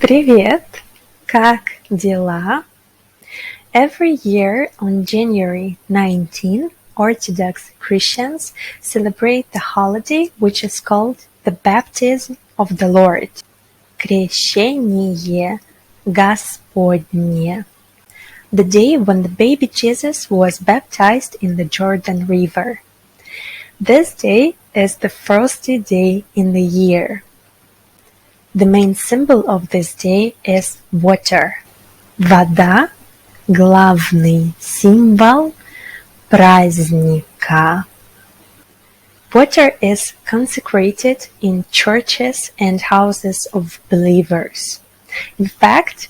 Привет! Как дела? Every year on January 19, Orthodox Christians celebrate the holiday which is called the Baptism of the Lord. Крещение Господне. The day when the baby Jesus was baptized in the Jordan River. This day is the first day in the year. The main symbol of this day is water. Вода – главный символ праздника. Water is consecrated in churches and houses of believers. In fact,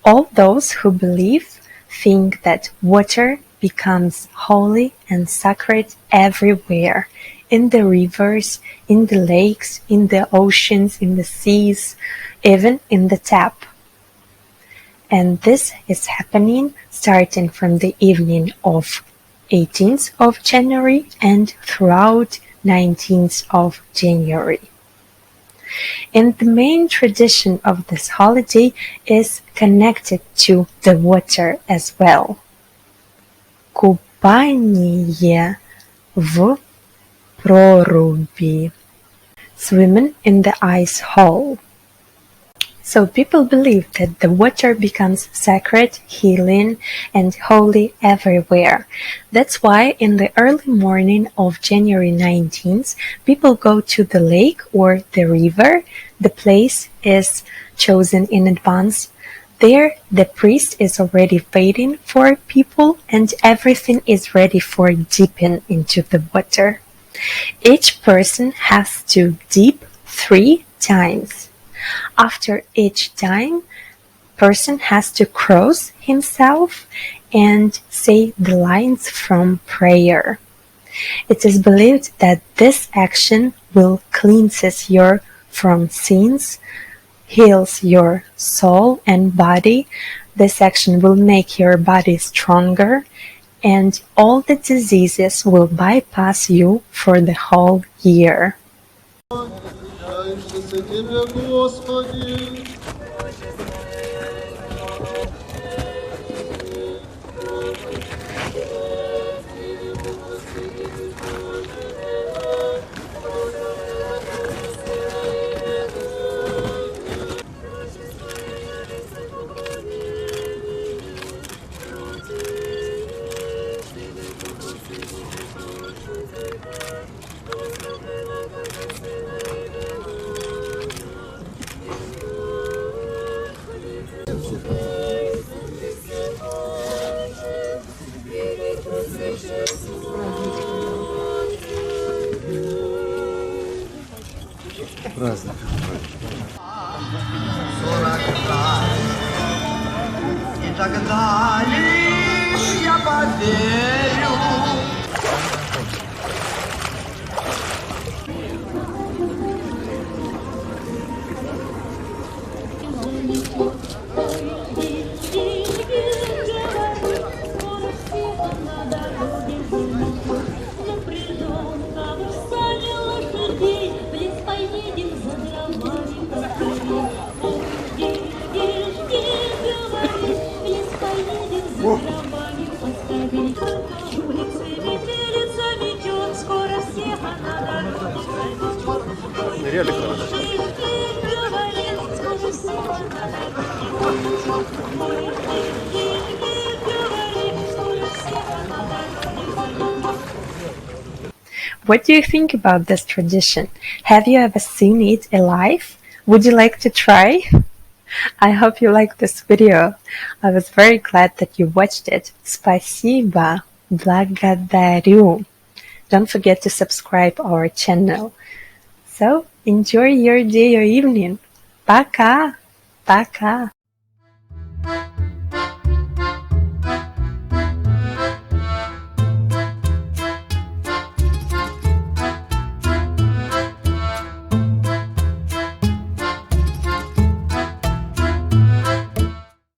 all those who believe think that water becomes holy and sacred everywhere, in the rivers, in the lakes, in the oceans, in the seas, even in the tap. And this is happening starting from the evening of 18th of January and throughout 19th of January. And the main tradition of this holiday is connected to the water as well. Купание в проруби. Swimming in the ice hole. So people believe that the water becomes sacred, healing, and holy everywhere. That's why in the early morning of January 19th, people go to the lake or the river. The place is chosen in advance. There, the priest is already waiting for people and everything is ready for dipping into the water. Each person has to dip 3 times. After each time, person has to cross himself and say the lines from prayer. It is believed that this action will cleanses you from sins, heals your soul and body. This action will make your body stronger and all the diseases will bypass you for the whole year. Праздник. И тогда лишь я поверю. What do you think about this tradition? Have you ever seen it alive? Would you like to try? I hope you liked this video. I was very glad that you watched it. Спасибо. Благодарю. Don't forget to subscribe our channel. So, enjoy your day or evening. Пока. Пока.